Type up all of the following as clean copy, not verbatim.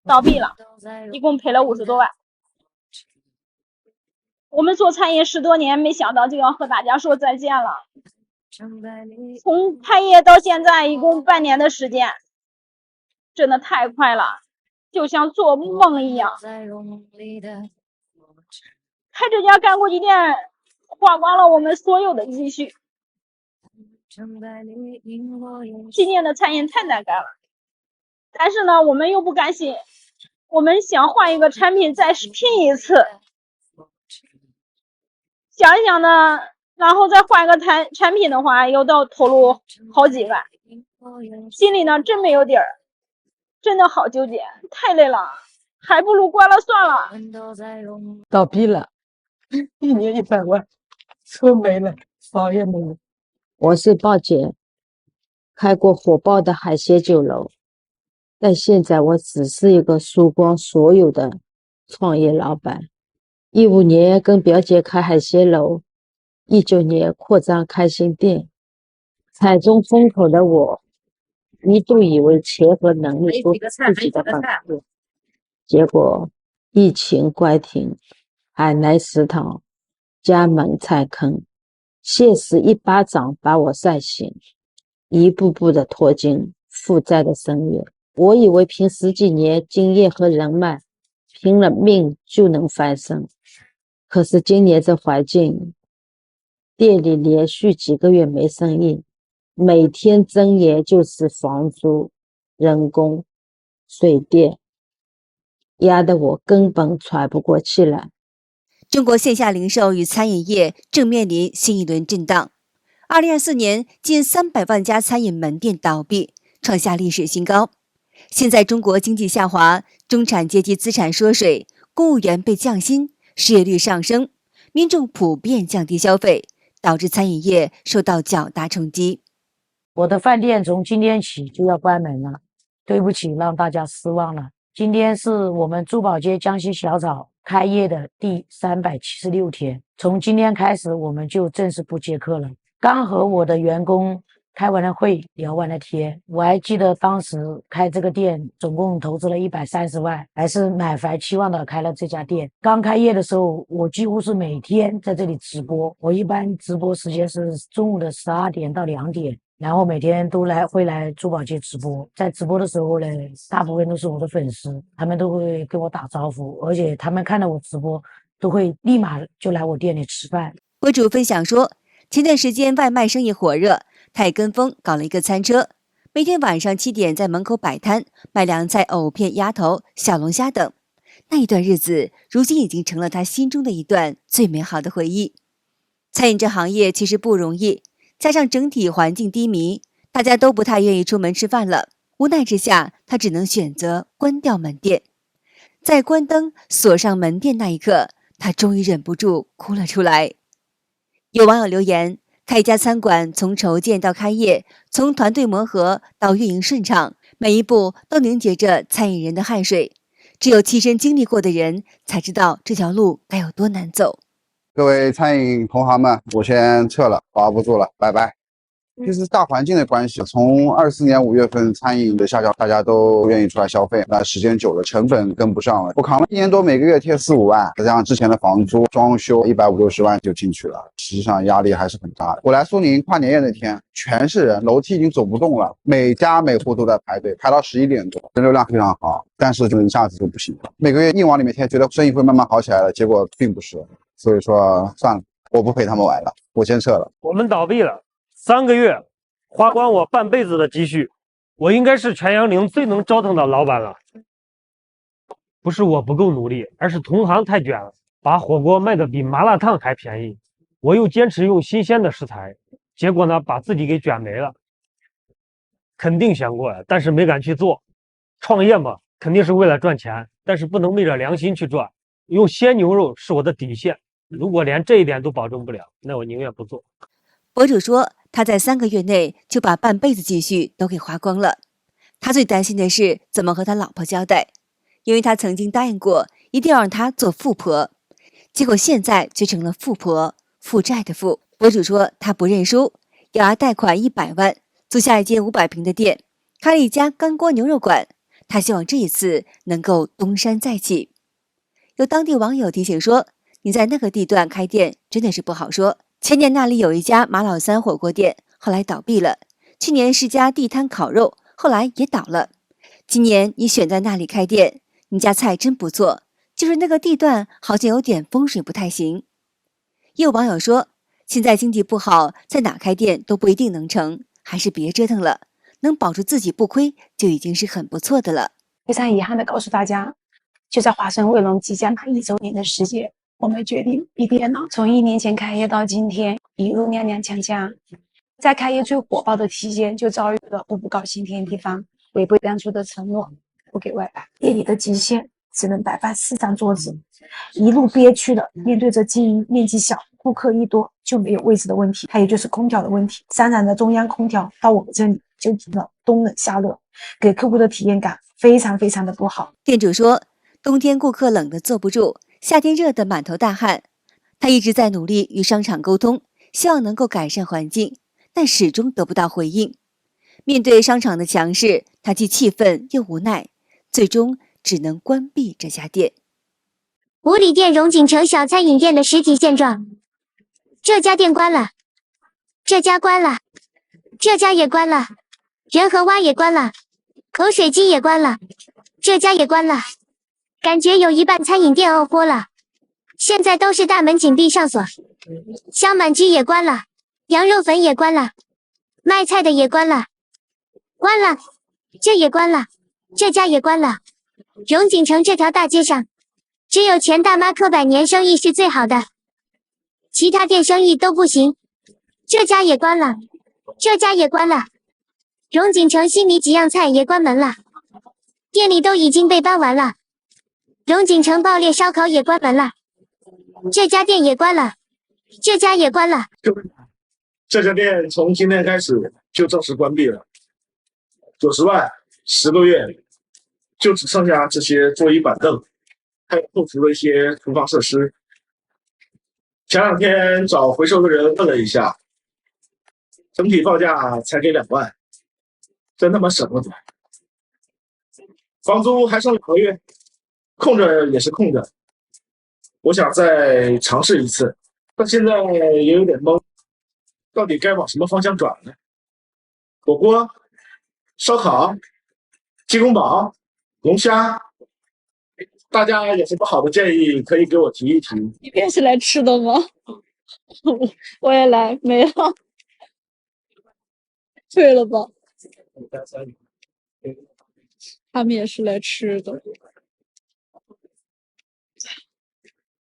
倒闭了，一共赔了50多万。我们做餐饮10多年，没想到就要和大家说再见了。从开业到现在一共半年的时间，真的太快了，就像做梦一样。开这家干锅鸡店花光了我们所有的积蓄，今年的餐饮太难干了，但是呢我们又不甘心，我们想换一个产品再拼一次，想一想呢，然后再换一个产品的话又到投入好几万，心里呢真没有底儿，真的好纠结，太累了，还不如关了算了。倒闭了，1年100万，车没了，房也没了。我是鲍姐，开过火爆的海鲜酒楼，但现在我只是一个输光所有的创业老板。15年跟表姐开海鲜楼，19年扩张开新店，踩中风口的我，一度以为钱和能力都是自己的本事，结果疫情关停，海南食堂加盟菜坑，现实一巴掌把我扇醒，一步步的拖进负债的深渊。我以为凭10几年经验和人脉，拼了命就能翻身，可是今年这环境，店里连续几个月没生意，每天睁眼就是房租、人工、水电，压得我根本喘不过气来。中国线下零售与餐饮业正面临新一轮震荡。2024年，近300万家餐饮门店倒闭，创下历史新高。现在中国经济下滑，中产阶级资产缩水，公务员被降薪，失业率上升，民众普遍降低消费，导致餐饮业受到较大冲击。我的饭店从今天起就要关门了，对不起，让大家失望了。今天是我们珠宝街江西小炒开业的第376天，从今天开始我们就正式不接客了。刚和我的员工开完了会，聊完了天，我还记得当时开这个店总共投资了130万，还是满怀期望的开了这家店。刚开业的时候，我几乎是每天在这里直播，我一般直播时间是中午的12点到2点。然后每天都会来珠宝街直播，在直播的时候呢，大部分都是我的粉丝，他们都会跟我打招呼，而且他们看到我直播都会立马就来我店里吃饭。博主分享说，前段时间外卖生意火热，他也跟风搞了一个餐车，每天晚上7点在门口摆摊，卖凉菜、藕片、鸭头、小龙虾等。那一段日子，如今已经成了他心中的一段最美好的回忆。餐饮这行业其实不容易，加上整体环境低迷，大家都不太愿意出门吃饭了。无奈之下，他只能选择关掉门店。在关灯锁上门店那一刻，他终于忍不住哭了出来。有网友留言，开一家餐馆从筹建到开业，从团队磨合到运营顺畅，每一步都凝结着餐饮人的汗水。只有亲身经历过的人才知道这条路该有多难走。各位餐饮同行们，我先撤了，熬不住了，拜拜。其实大环境的关系，从24年5月份餐饮的下降，大家都愿意出来消费，那时间久了，成本跟不上了。我扛了1年多，每个月贴4、5万，再加上之前的房租、装修150、60万就进去了，实际上压力还是很大的。我来苏宁跨年夜那天，全是人，楼梯已经走不动了，每家每户都在排队，排到11点多，人流量非常好，但是就一下子就不行了。每个月硬往里面贴，觉得生意会慢慢好起来了，结果并不是，所以说算了，我不陪他们玩了，我先撤了。我们倒闭了。3个月，花光我半辈子的积蓄，我应该是全阳陵最能折腾的老板了。不是我不够努力，而是同行太卷了，把火锅卖的比麻辣烫还便宜。我又坚持用新鲜的食材，结果呢，把自己给卷没了。肯定想过呀，但是没敢去做。创业嘛，肯定是为了赚钱，但是不能昧着良心去赚。用鲜牛肉是我的底线，如果连这一点都保证不了，那我宁愿不做。博主说，他在3个月内就把半辈子积蓄都给花光了。他最担心的是怎么和他老婆交代，因为他曾经答应过一定要让他做富婆，结果现在却成了富婆，负债的富。博主说他不认输，咬牙贷款100万，租下一间500平的店，开了一家干锅牛肉馆。他希望这一次能够东山再起。有当地网友提醒说，你在那个地段开店真的是不好说。前年那里有一家马老三火锅店，后来倒闭了。去年是家地摊烤肉，后来也倒了。今年你选在那里开店，你家菜真不错，就是那个地段好像有点风水不太行。也有网友说，现在经济不好，在哪开店都不一定能成，还是别折腾了，能保住自己不亏就已经是很不错的了。非常遗憾的告诉大家，就在华生卫龙即将满1周年的时节，我们决定闭店了。从1年前开业到今天，一路踉踉跄跄，在开业最火爆的期间，就遭遇了步步高新天地方，违背当初的承诺，不给外卖。店里的极限只能摆放4张桌子，一路憋屈的面对着经营面积小、顾客一多就没有位置的问题，还有就是空调的问题。3燃的中央空调到我们这里就成了冬冷夏热，给客户的体验感非常的不好。店主说，冬天顾客冷得坐不住，夏天热得满头大汗。他一直在努力与商场沟通，希望能够改善环境，但始终得不到回应。面对商场的强势，他既气愤又无奈，最终只能关闭这家店。五里店荣景城小餐饮店的实体现状，这家店关了，这家关了，这家也关了，仁和蛙也关了，口水鸡也关了，这家也关了，感觉有一半餐饮店饿豁了。现在都是大门紧闭上锁，香满居也关了，羊肉粉也关了，卖菜的也关了，关了，这也关了，这家也关了。荣景城这条大街上，只有钱大妈客100年生意是最好的，其他店生意都不行。这家也关了，这家也关了。荣景城西米几样菜也关门了，店里都已经被搬完了。荣景城爆裂烧烤也关门了，这家店也关了，这家也关了。这家店从今天开始就正式关闭了，90万10个月，就只剩下这些桌椅板凳，还有后厨的一些厨房设施。前2天找回收的人问了一下，整体报价才给2万，真他妈舍不得。房租还剩2个月，空着也是空着。我想再尝试一次，但现在也有点懵，到底该往什么方向转呢？火锅、烧烤、鸡公煲、龙虾，大家有什么好的建议可以给我提一提？你便是来吃的吗？我也来，没了，退了吧。他们也是来吃的。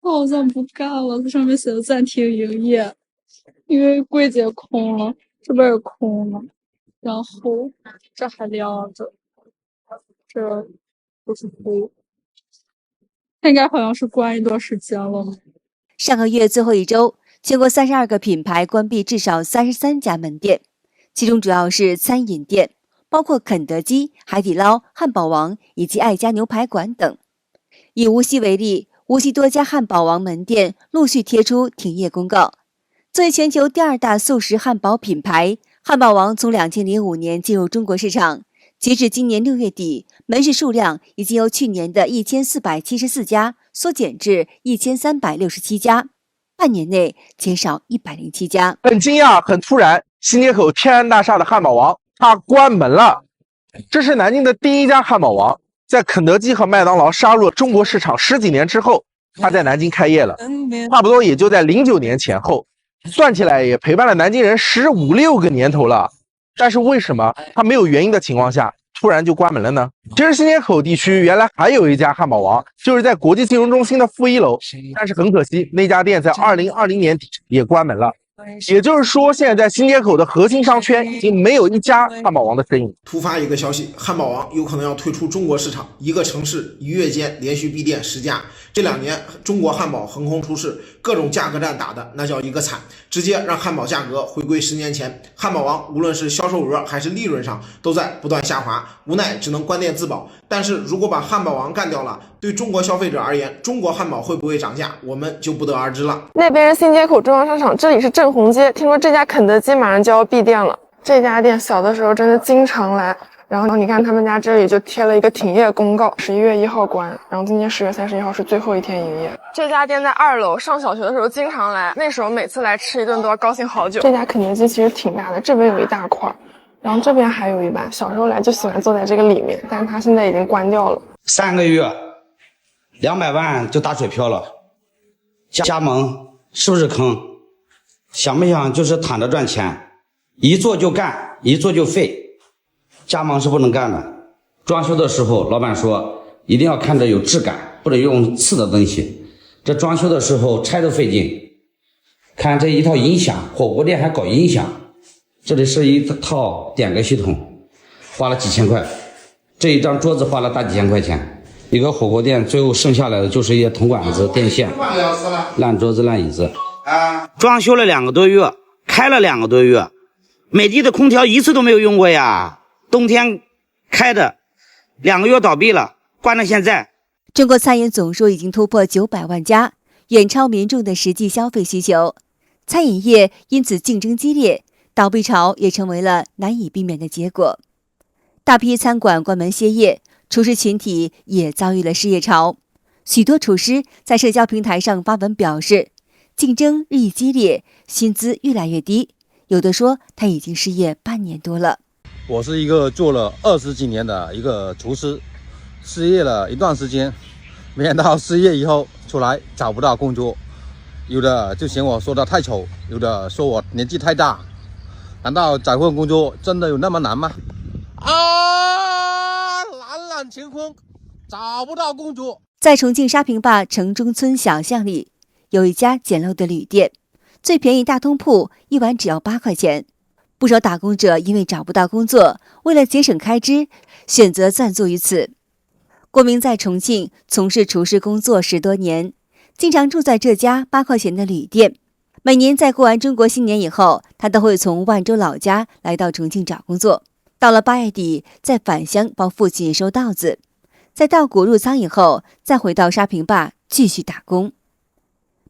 我好像不干了，这上面写的暂停营业，因为柜子也空了，这边也空了，然后这还亮着，这都是灰。它应该好像是关一段时间了。上个月最后一周，全国32个品牌关闭至少33家门店，其中主要是餐饮店，包括肯德基、海底捞、汉堡王以及爱家牛排馆等。以无锡为例，无锡多家汉堡王门店陆续贴出停业公告。作为全球第2大速食汉堡品牌，汉堡王从2005年进入中国市场，截至今年6月底，门市数量已经由去年的1474家缩减至1367家，半年内减少107家。很惊讶，很突然，新街口天安大厦的汉堡王它关门了。这是南京的第1家汉堡王，在肯德基和麦当劳杀入了中国市场10几年之后，它在南京开业了，差不多也就在09年前后，算起来也陪伴了南京人15、16个年头了。但是为什么它没有原因的情况下突然就关门了呢？其实新街口地区原来还有一家汉堡王，就是在国际金融中心的负1楼，但是很可惜，那家店在2020年底也关门了。也就是说，现在在新街口的核心商圈已经没有一家汉堡王的身影。突发一个消息，汉堡王有可能要退出中国市场，一个城市1月间连续闭店10家。这2年中国汉堡横空出世，各种价格战打的那叫一个惨，直接让汉堡价格回归10年前。汉堡王无论是销售额还是利润上都在不断下滑，无奈只能关店自保。但是如果把汉堡王干掉了，对中国消费者而言，中国汉堡会不会涨价，我们就不得而知了。那边是新街口中央商场，这里是正红街，听说这家肯德基马上就要闭店了。这家店小的时候真的经常来，然后你看他们家这里就贴了一个停业公告，11月1号关，然后今年10月31号是最后一天营业。这家店在2楼，上小学的时候经常来，那时候每次来吃一顿都要高兴好久。这家肯德基其实挺大的，这边有一大块，然后这边还有一半。小时候来就喜欢坐在这个里面，但是它现在已经关掉了。3个月200万就打水漂了，加盟是不是坑？想不想就是躺着赚钱？一做就干，一做就废。加盟是不能干的。装修的时候，老板说一定要看着有质感，不能用次的东西。这装修的时候拆都费劲。看这一套音响，火锅店还搞音响，这里是一套点歌系统，花了几千块。这一张桌子花了大几千块钱。一个火锅店最后剩下来的就是一些铜管子、电线、烂桌子、烂椅子。装修了2个多月，开了2个多月，美的的空调一次都没有用过呀。冬天开的2个月倒闭了，关到现在。中国餐饮总数已经突破900万家，远超民众的实际消费需求。餐饮业因此竞争激烈，倒闭潮也成为了难以避免的结果。大批餐馆关门歇业，厨师群体也遭遇了失业潮。许多厨师在社交平台上发文表示，竞争日益激烈，薪资越来越低，有的说他已经失业半年多了。我是一个做了20几年的一个厨师，失业了一段时间，没想到失业以后出来找不到工作，有的就嫌我说的太丑，有的说我年纪太大。难道找份工作真的有那么难吗？蓝乾坤，找不到工作。在重庆沙坪坝城中村小巷里，有一家简陋的旅店，最便宜大通铺一晚只要8块钱。不少打工者因为找不到工作，为了节省开支，选择暂住于此。郭明在重庆从事厨师工作10多年，经常住在这家8块钱的旅店。每年在过完中国新年以后，他都会从万州老家来到重庆找工作。到了8月底，再返乡帮父亲收稻子，在稻谷入仓以后，再回到沙坪坝继续打工。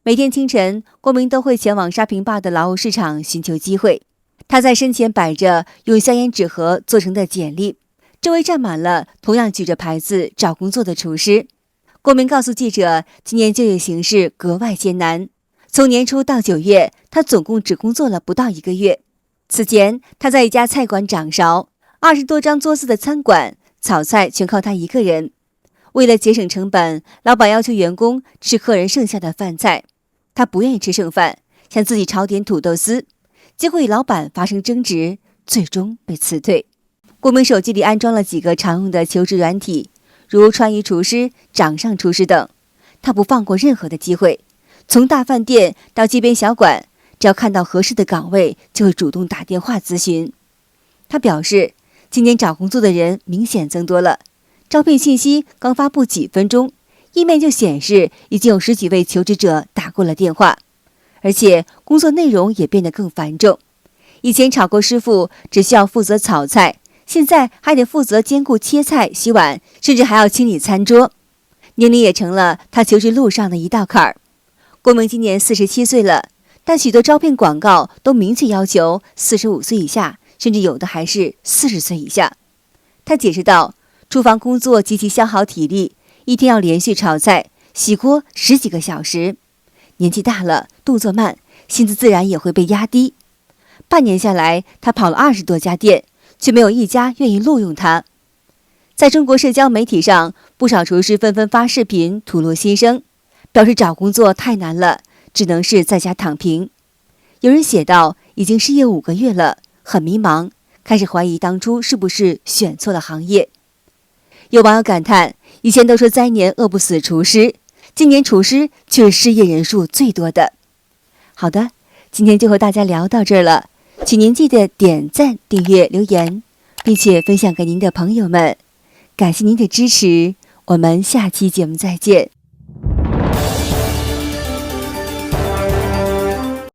每天清晨，郭明都会前往沙坪坝的劳务市场寻求机会。他在身前摆着用香烟纸盒做成的简历，周围站满了同样举着牌子找工作的厨师。郭明告诉记者，今年就业形势格外艰难。从年初到9月，他总共只工作了不到1个月。此前，他在一家菜馆掌勺，20多张桌子的餐馆，炒菜全靠他一个人。为了节省成本，老板要求员工吃客人剩下的饭菜，他不愿意吃剩饭，想自己炒点土豆丝。结果与老板发生争执，最终被辞退。郭明手机里安装了几个常用的求职软体，如川渝厨师、掌上厨师等。他不放过任何的机会，从大饭店到街边小馆，只要看到合适的岗位，就会主动打电话咨询。他表示，今年找工作的人明显增多了，招聘信息刚发布几分钟，页面就显示已经有10几位求职者打过了电话。而且工作内容也变得更繁重，以前炒锅师傅只需要负责炒菜，现在还得负责兼顾切菜、洗碗，甚至还要清理餐桌。年龄也成了他求职路上的一道坎儿。郭明今年47岁了，但许多招聘广告都明确要求45岁以下，甚至有的还是40岁以下。他解释道，厨房工作极其消耗体力，一天要连续炒菜、洗锅10几个小时。年纪大了，动作慢，薪资自然也会被压低。半年下来，他跑了20多家店，却没有一家愿意录用他。在中国社交媒体上，不少厨师纷纷发视频吐露心声，表示找工作太难了，只能是在家躺平。有人写道，已经失业5个月了，很迷茫，开始怀疑当初是不是选错了行业。有网友感叹，以前都说灾年饿不死厨师，今年厨师却是失业人数最多的。好的，今天就和大家聊到这儿了，请您记得点赞、订阅、留言，并且分享给您的朋友们。感谢您的支持，我们下期节目再见。